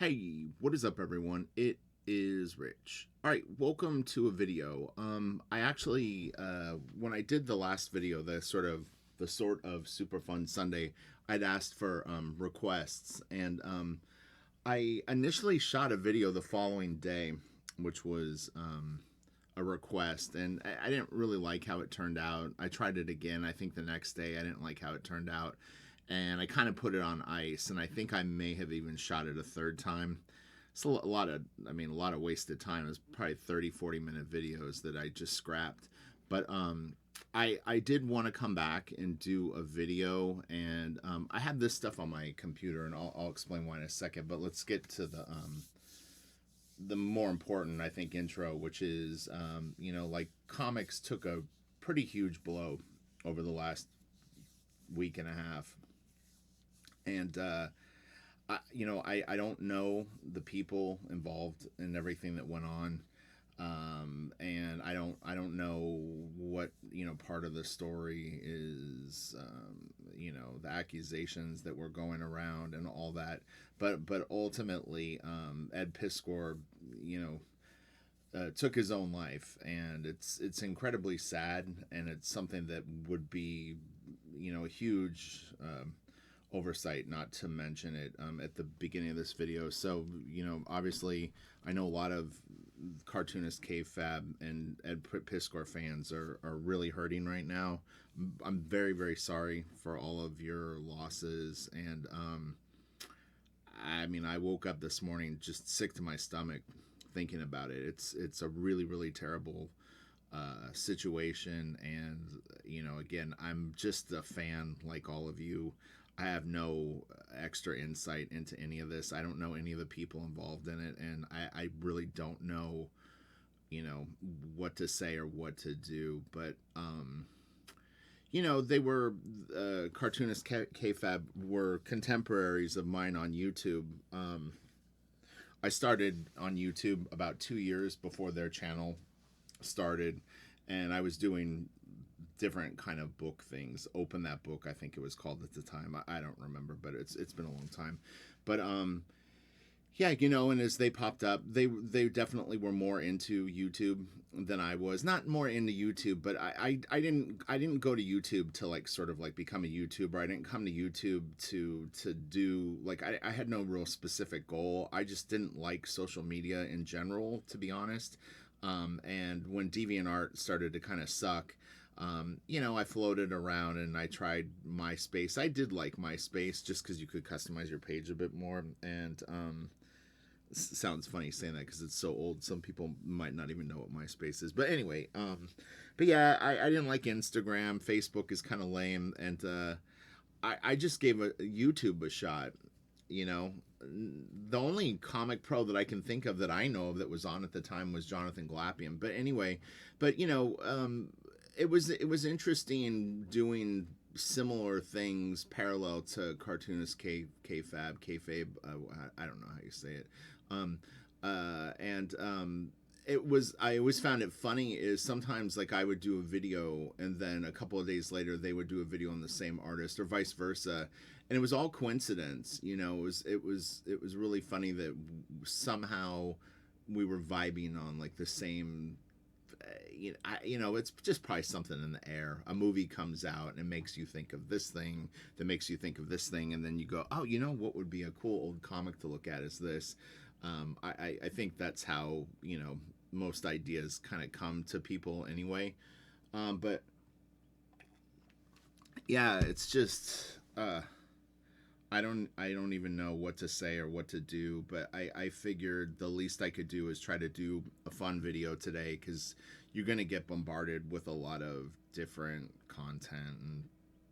Hey, what is up, everyone? It is Rich. All right, welcome to a video. I actually, when I did the last video, the sort of super fun Sunday, I'd asked for requests, and I initially shot a video the following day, which was a request, and I didn't really like how it turned out. I tried it again. I think the next day I didn't like how it turned out, and I kind of put it on ice. And I think I may have even shot it a third time. It's a lot of, a lot of wasted time. It was probably 30, 40-minute videos that I just scrapped. But I did want to come back and do a video, and I have this stuff on my computer, and I'll explain why in a second. But let's get to the more important, I think, intro, which is, like comics took a pretty huge blow over the last week and a half. And, I don't know the people involved in everything that went on. And I don't know what, part of the story is, the accusations that were going around and all that. But ultimately, Ed Piskor, took his own life, and it's incredibly sad, and it's something that would be, a huge oversight not to mention it at the beginning of this video. So, obviously, I know a lot of cartoonist kayfabe and Ed Piskor fans are really hurting right now. I'm very, very sorry for all of your losses, and I woke up this morning just sick to my stomach thinking about it. It's a really, really terrible situation, and again, I'm just a fan like all of you. I have no extra insight into any of this. I don't know any of the people involved in it, and I really don't know, what to say or what to do. But they were cartoonist kayfabe were contemporaries of mine on YouTube. I started on YouTube about 2 years before their channel started, and I was doing different kind of book things. Open That Book, I think it was called at the time. I don't remember, but it's been a long time. But yeah, and as they popped up, they definitely were more into YouTube than I was. Not more into YouTube, but I didn't go to YouTube to like sort of like become a YouTuber. I didn't come to YouTube to do like I had no real specific goal. I just didn't like social media in general, to be honest. And when DeviantArt started to kind of suck, I floated around and I tried MySpace. I did like MySpace just because you could customize your page a bit more. And sounds funny saying that because it's so old. Some people might not even know what MySpace is. But anyway, but yeah, I didn't like Instagram. Facebook is kind of lame. And I just gave YouTube a shot. The only comic pro that I can think of that I know of that was on at the time was Jonathan Glapion. But anyway, it was interesting doing similar things parallel to cartoonist kayfabe. I don't know how you say it. And it was, I always found it funny is sometimes like I would do a video and then a couple of days later they would do a video on the same artist or vice versa, and it was all coincidence. It was really funny that somehow we were vibing on like the same. It's just probably something in the air. A movie comes out and it makes you think of this thing, that makes you think of this thing, and then you go, oh, what would be a cool old comic to look at is this. I think that's how most ideas kind of come to people anyway. But yeah, it's just I don't even know what to say or what to do, but I figured the least I could do is try to do a fun video today, because you're going to get bombarded with a lot of different content and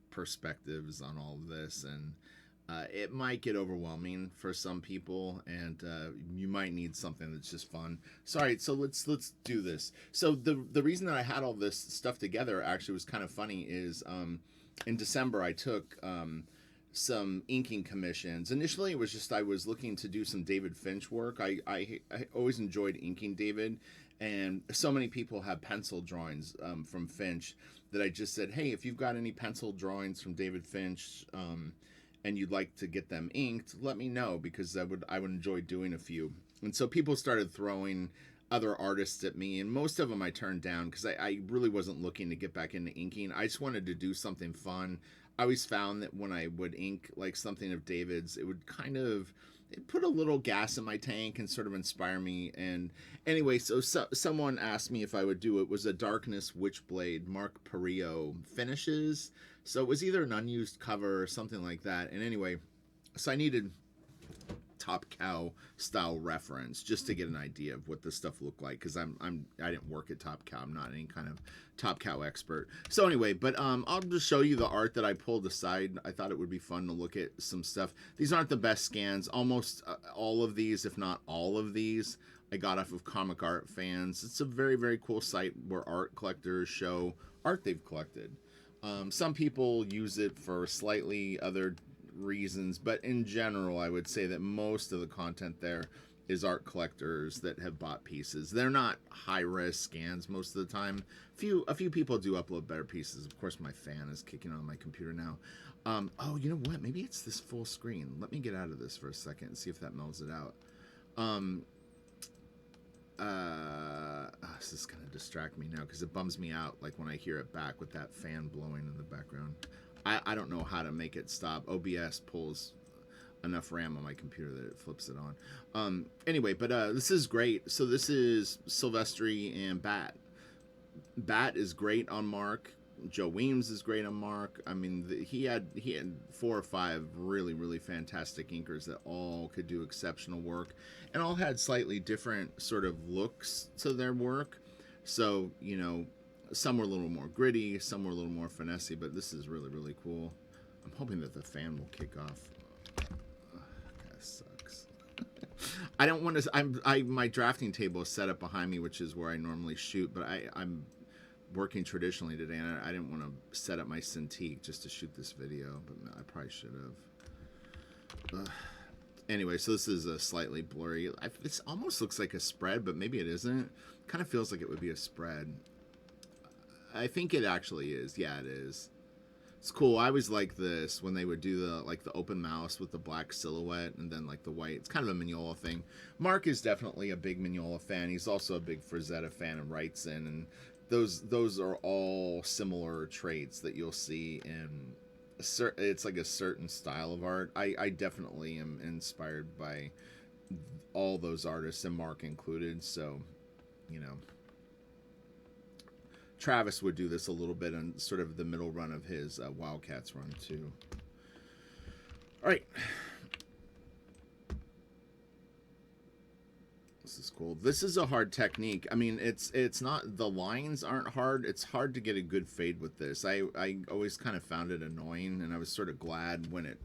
perspectives on all of this, and it might get overwhelming for some people, and you might need something that's just fun. So, all right, so let's do this. So the reason that I had all this stuff together actually was kind of funny is in December I took some inking commissions. Initially, it was just I was looking to do some David Finch work. I always enjoyed inking David, and so many people have pencil drawings from Finch that I just said, hey, if you've got any pencil drawings from David Finch, and you'd like to get them inked, let me know, because I would enjoy doing a few. And so people started throwing other artists at me, and most of them I turned down because I really wasn't looking to get back into inking. I just wanted to do something fun. I always found that when I would ink like something of David's, it would kind of it put a little gas in my tank and sort of inspire me. And anyway, so someone asked me if I would do it. It was a Darkness Witchblade Marc Perillo finishes. So it was either an unused cover or something like that. And anyway, so I needed Top Cow style reference just to get an idea of what this stuff looked like, because I didn't work at Top Cow. I'm not any kind of Top Cow expert. So anyway, but I'll just show you the art that I pulled aside. I thought it would be fun to look at some stuff. These aren't the best scans. Almost all of these, if not all of these, I got off of Comic Art Fans. It's a very, very cool site where art collectors show art they've collected. Some people use it for slightly other reasons, but in general I would say that most of the content there is art collectors that have bought pieces. They're not high risk scans most of the time. A few people do upload better pieces. Of course, my fan is kicking on my computer now. Oh, you know what, maybe it's this full screen. Let me get out of this for a second and see if that mellows it out. This is gonna distract me now because it bums me out, like when I hear it back with that fan blowing in the background. I don't know how to make it stop. OBS pulls enough RAM on my computer that it flips it on. Anyway, but this is great. So this is Silvestri and Bat. Bat is great on Marc. Joe Weems is great on Marc. I mean, he had 4 or 5 really, really fantastic inkers that all could do exceptional work, and all had slightly different sort of looks to their work. So, you know, some were a little more gritty, some were a little more finessey, but this is really, really cool. I'm hoping that the fan will kick off. That sucks. I don't want to. My drafting table is set up behind me, which is where I normally shoot, but I'm working traditionally today, and I didn't want to set up my Cintiq just to shoot this video, but I probably should have. Anyway, so this is a slightly blurry. This almost looks like a spread, but maybe it isn't. Kind of feels like it would be a spread. I think it actually is. Yeah, it is. It's cool. I always like this when they would do the open mouse with the black silhouette and then like the white. It's kind of a Mignola thing. Marc is definitely a big Mignola fan. He's also a big Frazetta fan and writes in, and those are all similar traits that you'll see in it's like a certain style of art. I definitely am inspired by all those artists, and Marc included. So, you know, Travis would do this a little bit on sort of the middle run of his Wildcats run too. All right. This is cool. This is a hard technique. I mean, it's not, the lines aren't hard. It's hard to get a good fade with this. I always kind of found it annoying, and I was sort of glad when it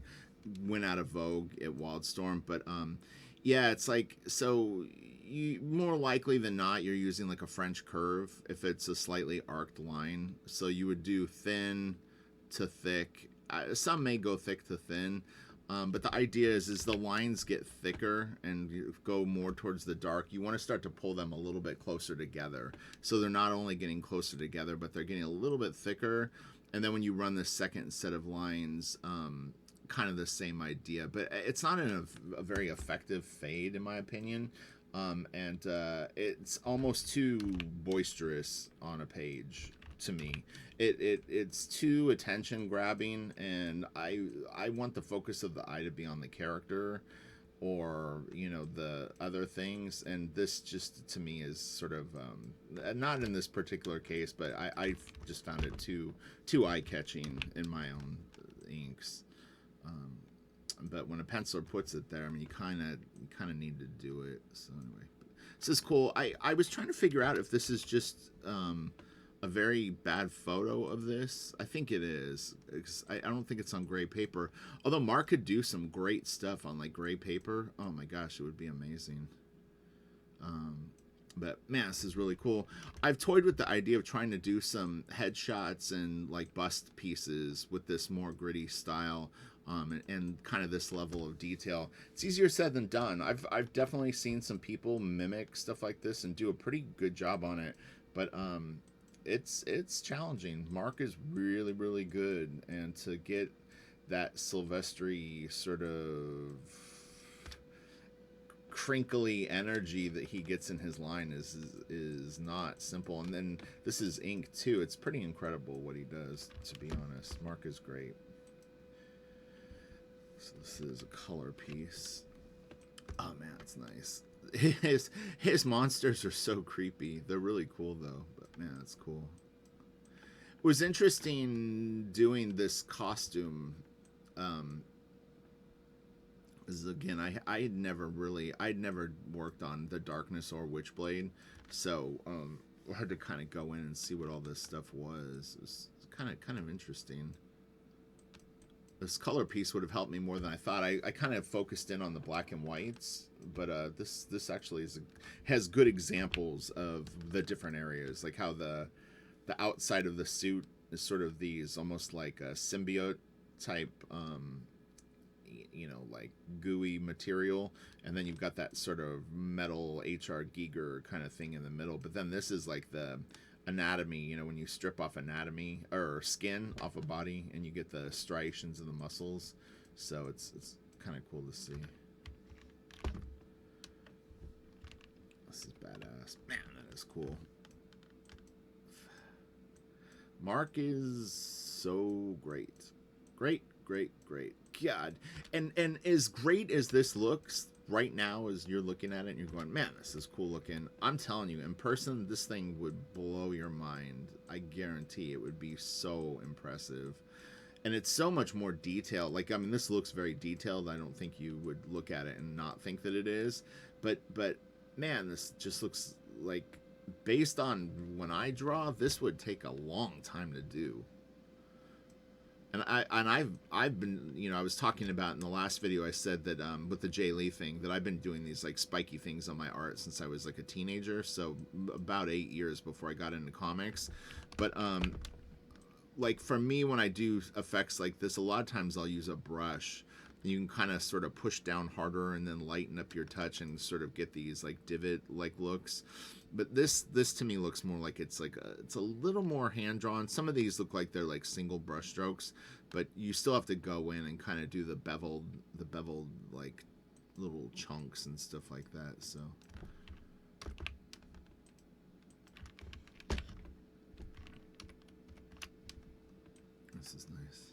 went out of vogue at Wildstorm. But yeah, it's like, so you more likely than not you're using like a French curve if it's a slightly arced line. So you would do thin to thick. Some may go thick to thin. But the idea is the lines get thicker and you go more towards the dark. You want to start to pull them a little bit closer together. So they're not only getting closer together, but they're getting a little bit thicker. And then when you run the second set of lines, kind of the same idea. But it's not a very effective fade, in my opinion. And it's almost too boisterous on a page to me. It's too attention grabbing, and I want the focus of the eye to be on the character, or you know, the other things, and this just to me is sort of not in this particular case, but I just found it too eye-catching in my own inks. But when a penciler puts it there, I mean, you kind of need to do it. So anyway, this is cool. I was trying to figure out if this is just a very bad photo of this. I think it is. I don't think it's on gray paper. Although Marc could do some great stuff on like gray paper. Oh my gosh, it would be amazing. But man, this is really cool. I've toyed with the idea of trying to do some headshots and like bust pieces with this more gritty style. And kind of this level of detail. It's easier said than done. I've definitely seen some people mimic stuff like this and do a pretty good job on it. But it's challenging. Marc is really, really good, and to get that Silvestri sort of crinkly energy that he gets in his line is not simple. And then this is ink too. It's pretty incredible what he does, to be honest. Marc is great. So this is a color piece. Oh man, it's nice. His monsters are so creepy. They're really cool though. But man, it's cool. It was interesting doing this costume. Again, I'd never worked on the Darkness or Witchblade, so I had to kind of go in and see what all this stuff was. It was kind of interesting. This color piece would have helped me more than I thought. I kind of focused in on the black and whites, but this actually has good examples of the different areas, like how the outside of the suit is sort of these almost like a symbiote type, you know, like gooey material, and then you've got that sort of metal HR Giger kind of thing in the middle. But then this is like the anatomy, you know, when you strip off anatomy or skin off a body and you get the striations of the muscles. So it's kind of cool to see. This is badass. Man, that is cool. Marc is so great. Great. God. And as great as this looks right now, as you're looking at it and you're going, man, this is cool looking. I'm telling you, in person, this thing would blow your mind. I guarantee it would be so impressive. And it's so much more detailed. Like, I mean, this looks very detailed. I don't think you would look at it and not think that it is. But man, this just looks like, based on when I draw, this would take a long time to do. And I've been, you know, I was talking about in the last video, I said that with the Jay Lee thing, that I've been doing these like spiky things on my art since I was like a teenager, so about 8 years before I got into comics. But like for me, when I do effects like this, a lot of times I'll use a brush. You can kind of sort of push down harder and then lighten up your touch and sort of get these like divot like looks. But this to me looks more like it's a little more hand drawn. Some of these look like they're like single brush strokes, but you still have to go in and kind of do the beveled like little chunks and stuff like that. So this is nice.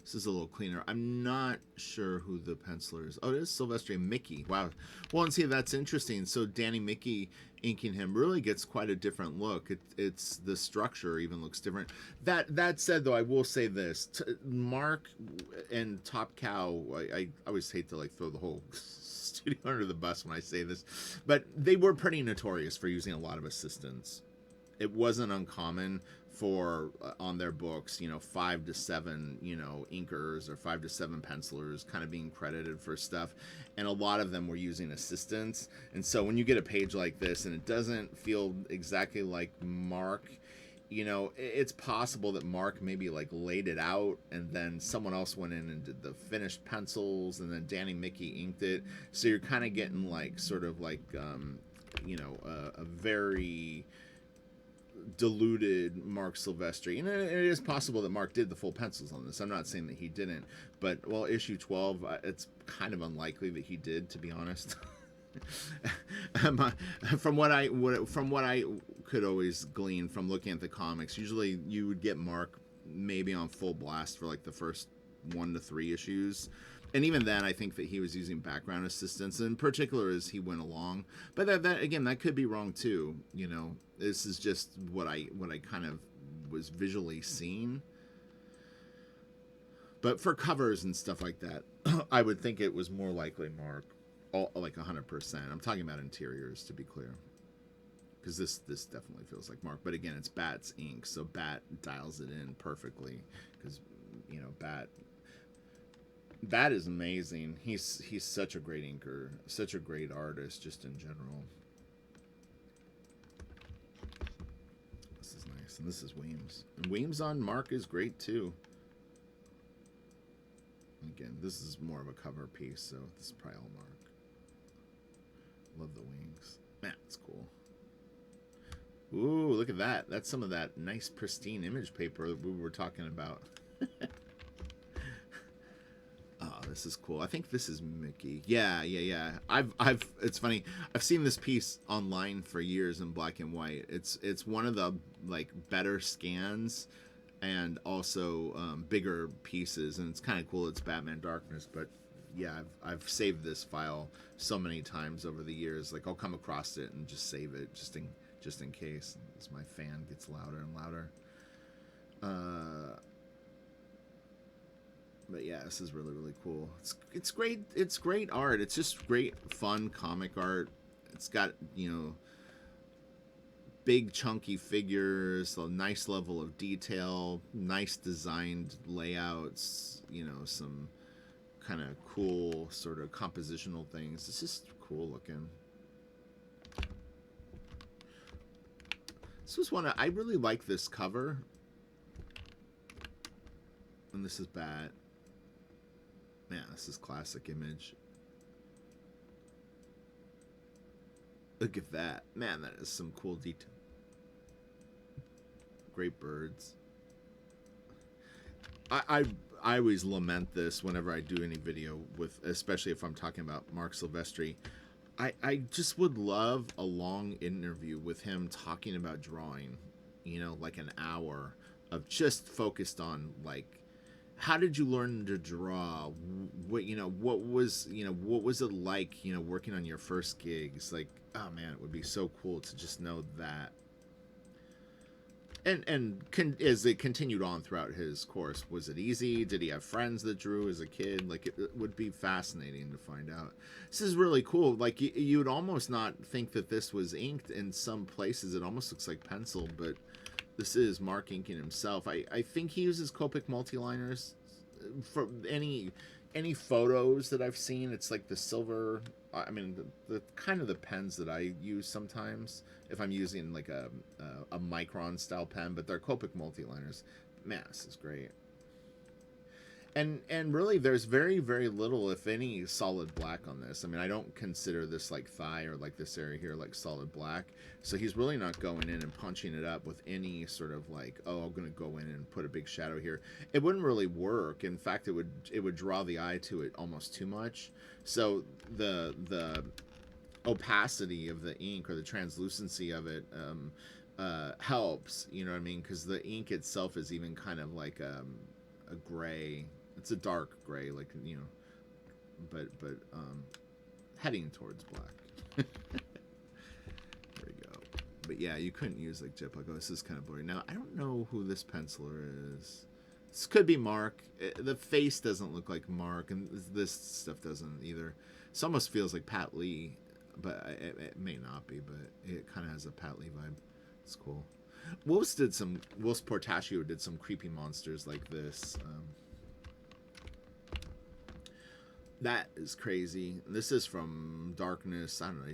This is a little cleaner. I'm not sure who the penciler is. Oh, it is Silvestri and Mickey. Wow. Well, and see, that's interesting. So Danny Mickey inking him really gets quite a different look. It's the structure even looks different. That said, though, I will say this: Marc and Top Cow. I always hate to like throw the whole studio under the bus when I say this, but they were pretty notorious for using a lot of assistants. It wasn't uncommon for on their books, you know, 5 to 7, you know, inkers or 5 to 7 pencilers kind of being credited for stuff, and a lot of them were using assistants. And so when you get a page like this and it doesn't feel exactly like Marc, you know, it's possible that Marc maybe like laid it out and then someone else went in and did the finished pencils and then Danny Mickey inked it. So you're kind of getting like sort of like you know, a very diluted Marc Silvestri. And it is possible that Marc did the full pencils on this. I'm not saying that he didn't, but well, issue 12, it's kind of unlikely that he did, to be honest. From what I could always glean from looking at the comics, usually you would get Marc maybe on full blast for like the first 1 to 3 issues. And even then, I think that he was using background assistance, in particular as he went along. But that again, that could be wrong too. You know, this is just what I kind of was visually seeing. But for covers and stuff like that, I would think it was more likely Marc, like 100%. I'm talking about interiors, to be clear, because this definitely feels like Marc. But again, it's Bat's ink, so Bat dials it in perfectly. Because you know, Bat is amazing. He's such a great inker, such a great artist, just in general. This is nice, and this is Weems. And Weems on Marc is great too. Again, this is more of a cover piece, so this is probably all Marc. Love the wings. Man, it's cool. Ooh, look at that. That's some of that nice pristine image paper that we were talking about. this is cool. I think this is Mickey. Yeah, yeah, yeah. It's funny. I've seen this piece online for years in black and white. It's one of the like better scans, and also bigger pieces, and it's kind of cool. It's Batman Darkness, but yeah, I've saved this file so many times over the years. Like I'll come across it and just save it just in case, as my fan gets louder and louder. But yeah, this is really, really cool. It's great. It's great art. It's just great, fun comic art. It's got, you know, big chunky figures, a nice level of detail, nice designed layouts, you know, some kind of cool sort of compositional things. It's just cool looking. This was I really like this cover. And this is Bat. Man, this is classic Image. Look at that. Man, that is some cool detail. Great birds. I always lament this whenever I do any video with, especially if I'm talking about Marc Silvestri. I just would love a long interview with him talking about drawing, you know, like an hour of just focused on like, how did you learn to draw? What, you know, what was it like, you know, working on your first gigs? Like, oh man, it would be so cool to just know that. As it continued on throughout his course, was it easy? Did he have friends that drew as a kid? Like, it would be fascinating to find out. This is really cool. Like, you would almost not think that this was inked. In some places it almost looks like pencil, but this is Marc inking himself. I think he uses Copic multiliners. For any photos that I've seen, it's like the silver, I mean the kind of the pens that I use sometimes if I'm using like a micron style pen, but they're Copic multiliners. Man, this is great. And really there's very, very little, if any, solid black on this. I mean, I don't consider this like thigh or like this area here like solid black. So he's really not going in and punching it up with any sort of like, oh, I'm gonna go in and put a big shadow here. It wouldn't really work. In fact, it would draw the eye to it almost too much. So the opacity of the ink, or the translucency of it, helps, you know what I mean? Because the ink itself is even kind of like a gray. It's a dark gray, like, you know, but heading towards black. There we go. But yeah, you couldn't use like Jip. Like, oh, this is kind of blurry. Now I don't know who this penciler is. This could be Marc. The face doesn't look like Marc, and this stuff doesn't either. This almost feels like Pat Lee, but it may not be. But it kind of has a Pat Lee vibe. It's cool. Wolf's Portaccio did some creepy monsters like this. That is crazy. This is from Darkness. I don't know,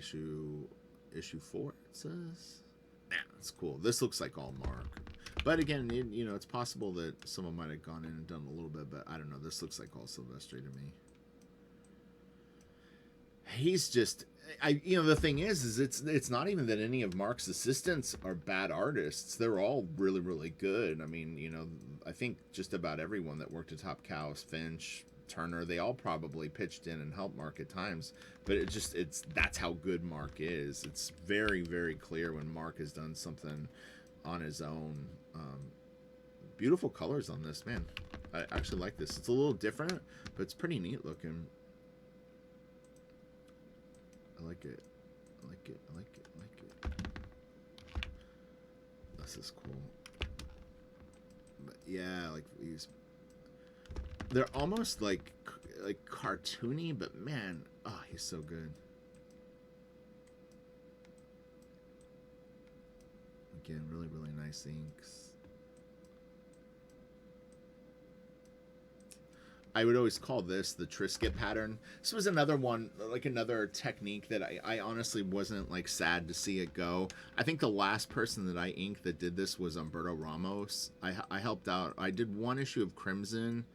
issue 4. It says. Man, it's cool. This looks like all Marc. But again, you know, it's possible that someone might have gone in and done a little bit. But I don't know. This looks like all Silvestri to me. He's just. You know, the thing is it's not even that any of Marc's assistants are bad artists. They're all really, really good. I mean, you know, I think just about everyone that worked at Top Cow, Finch, Turner, they all probably pitched in and helped Marc at times. But that's how good Marc is. It's very, very clear when Marc has done something on his own. Beautiful colors on this, man. I actually like this. It's a little different, but it's pretty neat looking. I like it. I like it. I like it. I like it. This is cool. But yeah, like these. They're almost like cartoony, but man, oh, he's so good. Again, really, really nice inks. I would always call this the Trisket pattern. This was another one, like another technique that I honestly wasn't like sad to see it go. I think the last person that I inked that did this was Humberto Ramos. I helped out. I did one issue of Crimson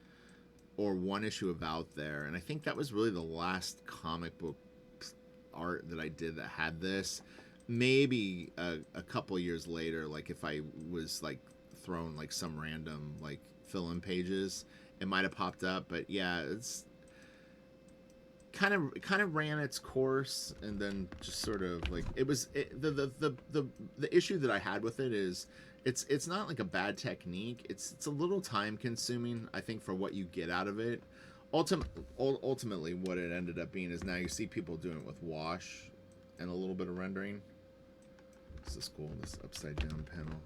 or one issue of Out There, and I think that was really the last comic book art that I did that had this. Maybe a couple years later, like if I was like thrown like some random like fill-in pages, it might have popped up. But yeah, kind of ran its course, and then just sort of like the issue that I had with it is it's not like a bad technique. It's a little time consuming, I think, for what you get out of it. Ultimately, what it ended up being is now you see people doing it with wash and a little bit of rendering. This is cool, this upside down panel.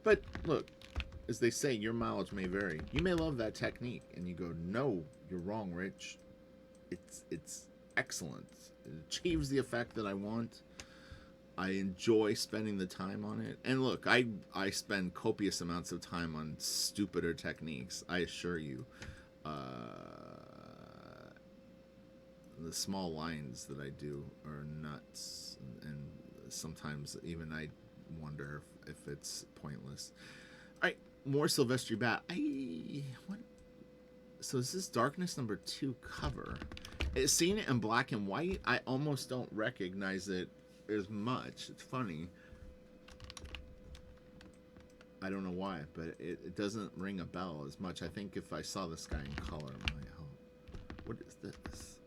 But look, as they say, your mileage may vary. You may love that technique, and you go, no, you're wrong, Rich. It's excellent. It achieves the effect that I want. I enjoy spending the time on it. And look, I spend copious amounts of time on stupider techniques, I assure you. The small lines that I do are nuts, and sometimes even I wonder if it's pointless. All right, more Silvestri bat. What? So is this Darkness #2 cover? Seeing it in black and white, I almost don't recognize it as much. It's funny. I don't know why, but it doesn't ring a bell as much. I think if I saw this guy in color, it might help. What is this?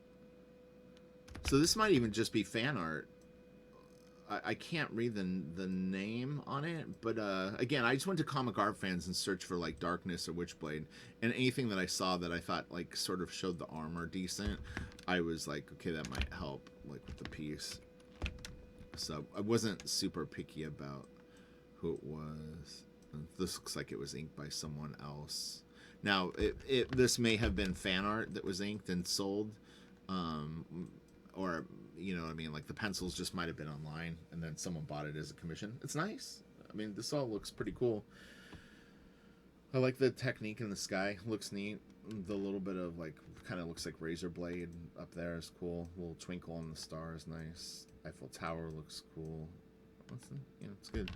So this might even just be fan art. I can't read the name on it, but again, I just went to Comic Art Fans and searched for like Darkness or Witchblade, and anything that I saw that I thought like sort of showed the armor decent, I was like, okay, that might help like with the piece. So I wasn't super picky about who it was. This looks like it was inked by someone else. Now, this may have been fan art that was inked and sold, or you know what I mean, like the pencils just might have been online and then someone bought it as a commission. It's nice. I mean, this all looks pretty cool. I like the technique in the sky. Looks neat. The little bit of like, kind of looks like razor blade up there is cool. A little twinkle on the star is nice. Eiffel Tower looks cool. You know, it's good.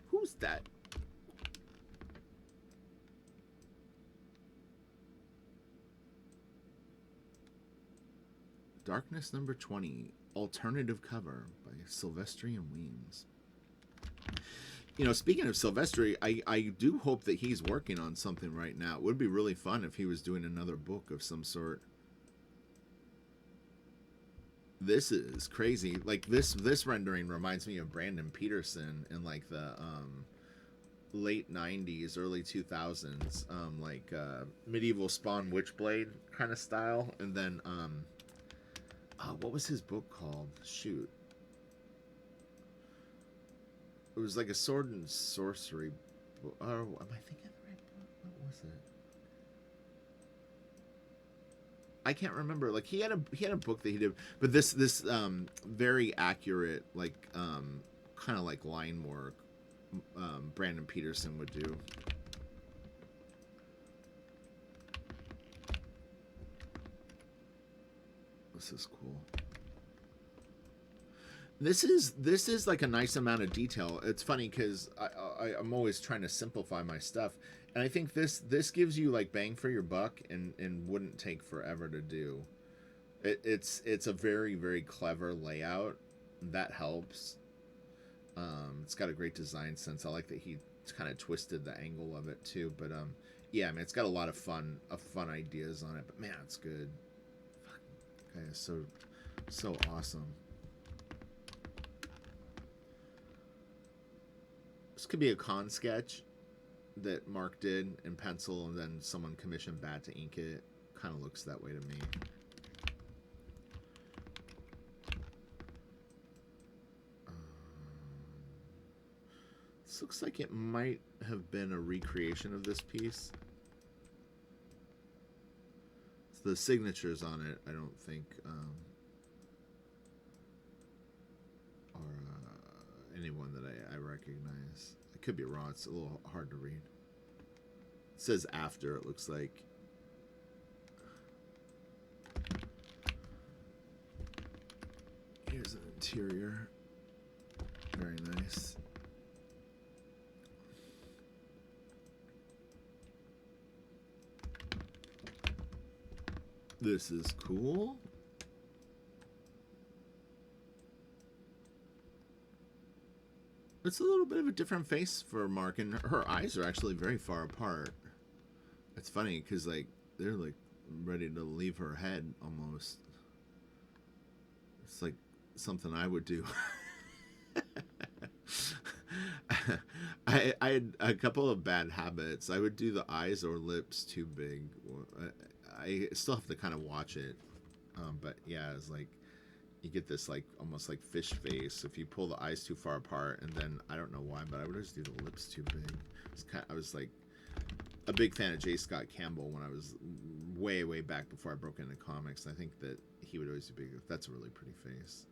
Who's that? Darkness #20, alternative cover by Silvestri and Weems. You know, speaking of Silvestri, I do hope that he's working on something right now. It would be really fun if he was doing another book of some sort. This is crazy. Like this rendering reminds me of Brandon Peterson in like the late 90s, early 2000s, like medieval Spawn Witchblade kind of style. And then what was his book called? Shoot. It was like a sword and sorcery book. Oh, am I thinking of the right book? What was it? I can't remember. Like he had a book that he did, but this very accurate, like kind of like line work Brandon Peterson would do. This is cool. This is like a nice amount of detail. It's funny because I'm always trying to simplify my stuff, and I think this gives you like bang for your buck and wouldn't take forever to do. It's a very, very clever layout. That helps. It's got a great design sense. I like that he kind of twisted the angle of it too. But yeah, I mean, it's got a lot of fun ideas on it. But man, it's good. Guy is so awesome. This could be a con sketch that Marc did in pencil, and then someone commissioned Bat to ink it. Kind of looks that way to me. This looks like it might have been a recreation of this piece. The signatures on it, I don't think, are anyone that I recognize. I could be wrong. It's a little hard to read. It says after, it looks like. Here's an interior. Very nice. This is cool. It's a little bit of a different face for Marc, and her eyes are actually very far apart. It's funny because, like, They're like ready to leave her head almost. It's like something I would do. I had a couple of bad habits. I would do the eyes or lips too big. I still have to kind of watch it. But yeah, it's like you get this like almost like fish face if you pull the eyes too far apart, and then I don't know why, but I would just do the lips too big. I was like a big fan of J. Scott Campbell when I was way back before I broke into comics. I think that he would always do big. That's a really pretty face.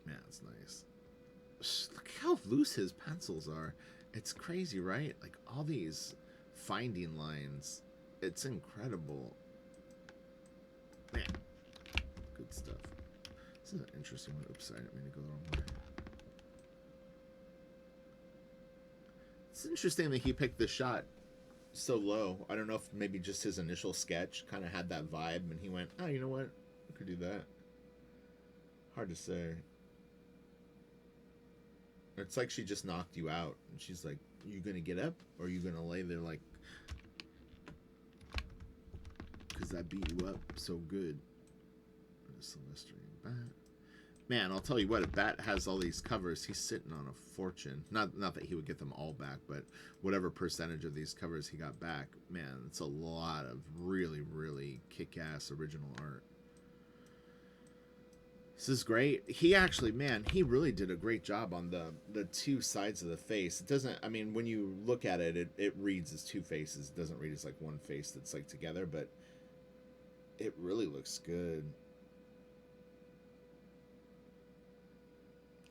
Man, it's nice. Look how loose his pencils are. It's crazy, right? Like all these finding lines. It's incredible. Man, good stuff. This is an interesting one. Oops, I didn't mean to go the wrong way. It's interesting that he picked the shot so low. I don't know if maybe just his initial sketch kind of had that vibe, and he went, "Oh, you know what? I could do that." Hard to say. It's like she just knocked you out, and she's like, "You gonna get up, or are you gonna lay there like?" Because I beat you up so good. Silvestri and Bat. Man, I'll tell you what, if Bat has all these covers, he's sitting on a fortune. Not that he would get them all back, but whatever percentage of these covers he got back, man, it's a lot of really kick-ass original art. This is great. He actually, man, he really did a great job on the two sides of the face. It doesn't, I mean, when you look at it, it reads as two faces. It doesn't read as like one face that's like together, but it really looks good.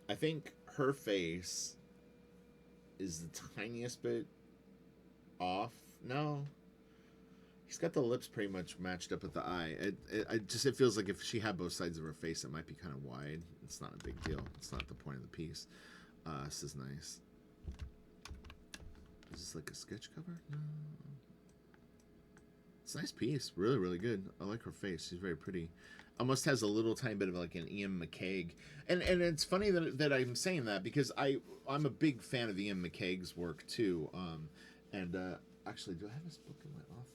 I think her face is the tiniest bit off. No, he's got the lips pretty much matched up with the eye. It feels like if she had both sides of her face, it might be kind of wide. It's not a big deal. It's not the point of the piece. This is nice. Is this like a sketch cover? No. It's a nice piece. Really good. I like her face. She's very pretty. Almost has a little tiny bit of like an Ian McCaig. And it's funny that I'm saying that because I'm a big fan of Ian McCaig's work too. Actually, do I have his book in my office?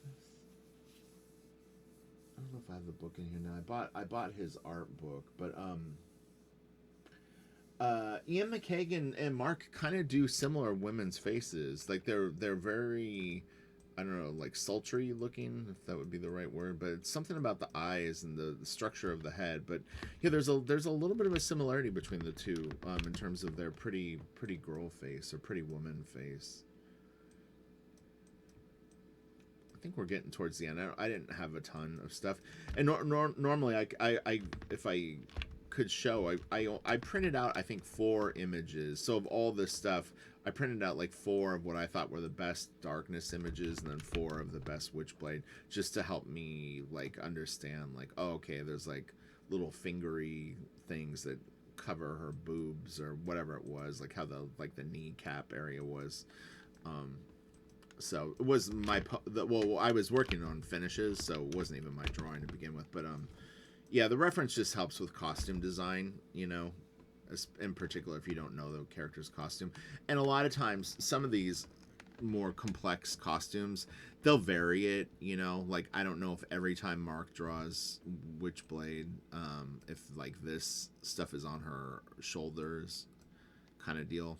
I don't know if I have the book in here now. I bought his art book, but Ian McCaig and Marc kind of do similar women's faces. Like they're very, I don't know, like sultry looking, if that would be the right word, but it's something about the eyes and the structure of the head. But yeah, there's a little bit of a similarity between the two in terms of their pretty girl face or pretty woman face. I think we're getting towards the end. I didn't have a ton of stuff, and normally I if I could show, I printed out I think 4 images. So of all this stuff, I printed out like 4 of what I thought were the best darkness images, and then 4 of the best Witchblade, just to help me like understand like, oh, okay, there's like little fingery things that cover her boobs or whatever it was, like how the kneecap area was. So it was I was working on finishes, so it wasn't even my drawing to begin with. But yeah, the reference just helps with costume design, you know, in particular if you don't know the character's costume. And a lot of times, some of these more complex costumes, they'll vary it, you know. Like, I don't know if every time Marc draws Witchblade, if like this stuff is on her shoulders kind of deal.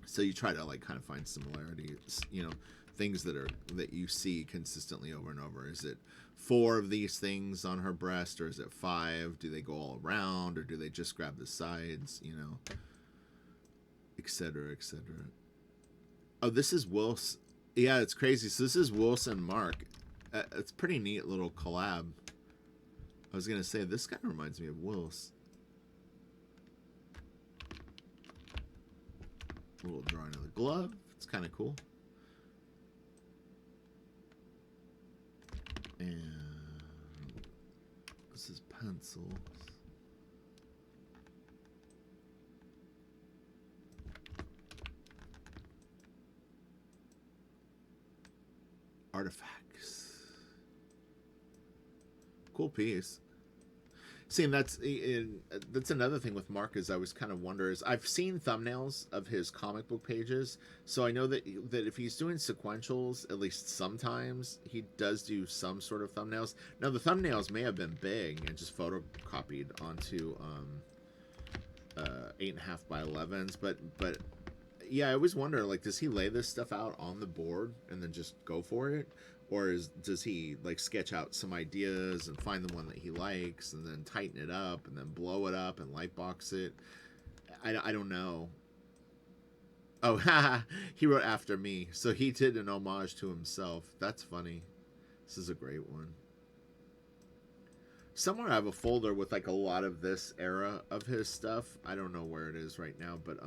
So you try to like kind of find similarities, you know, things that you see consistently over and over. Is it 4 of these things on her breast, or is it 5? Do they go all around, or do they just grab the sides, you know, etc., etc. Oh, this is Wilson. Yeah, it's crazy. So this is Wilson Marc. It's a pretty neat little collab. I was gonna say this kind of reminds me of Wilson. A little drawing of the glove. It's kind of cool. And this is pencils. Artifacts. Cool piece. See, and that's another thing with Mark is I was kind of wonder is I've seen thumbnails of his comic book pages, so I know that if he's doing sequentials, at least sometimes he does do some sort of thumbnails. Now the thumbnails may have been big and just photocopied onto 8.5 by 11s, but yeah, I always wonder, like, does he lay this stuff out on the board and then just go for it? Or does he, like, sketch out some ideas and find the one that he likes and then tighten it up and then blow it up and lightbox it? I don't know. Oh, haha, he wrote after me. So he did an homage to himself. That's funny. This is a great one. Somewhere I have a folder with, like, a lot of this era of his stuff. I don't know where it is right now, but,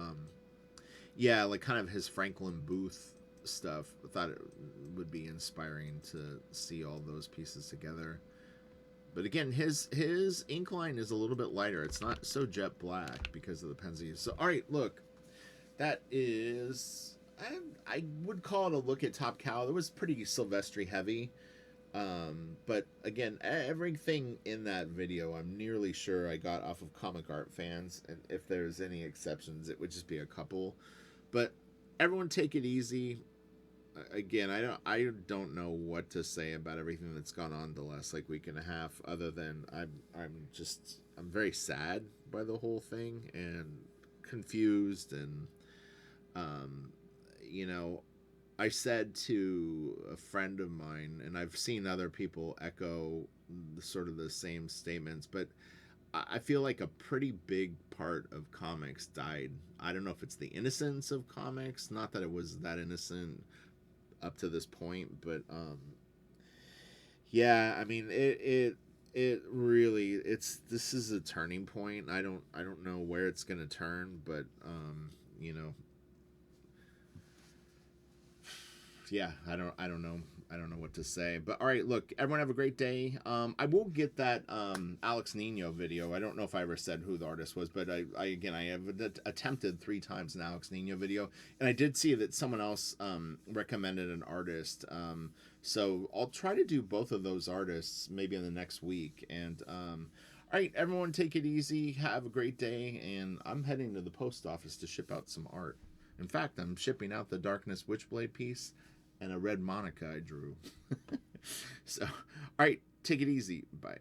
yeah, like, kind of his Franklin Booth stuff. I thought it would be inspiring to see all those pieces together. But again, his ink line is a little bit lighter. It's not so jet black because of the pens he used. So, all right, look, that is, I would call it a look at Top Cow. It was pretty Silvestri heavy. But again, everything in that video, I'm nearly sure I got off of Comic Art Fans, and if there's any exceptions, it would just be a couple. But everyone take it easy. Again, I don't know what to say about everything that's gone on the last like week and a half, other than I'm very sad by the whole thing and confused, and you know, I said to a friend of mine, and I've seen other people echo sort of the same statements, but I feel like a pretty big part of comics died. I don't know if it's the innocence of comics, not that it was that innocent up to this point, but yeah, I mean, it really, this is a turning point. I don't know where it's gonna turn, but you know, yeah, I don't know what to say. But all right, look, everyone have a great day. I will get that Alex Nino video. I don't know if I ever said who the artist was, but I again, I have attempted 3 times an Alex Nino video, and I did see that someone else recommended an artist. So I'll try to do both of those artists maybe in the next week. And all right, everyone, take it easy. Have a great day, and I'm heading to the post office to ship out some art. In fact, I'm shipping out the Darkness Witchblade piece and a red Monica I drew. So, all right, take it easy. Bye.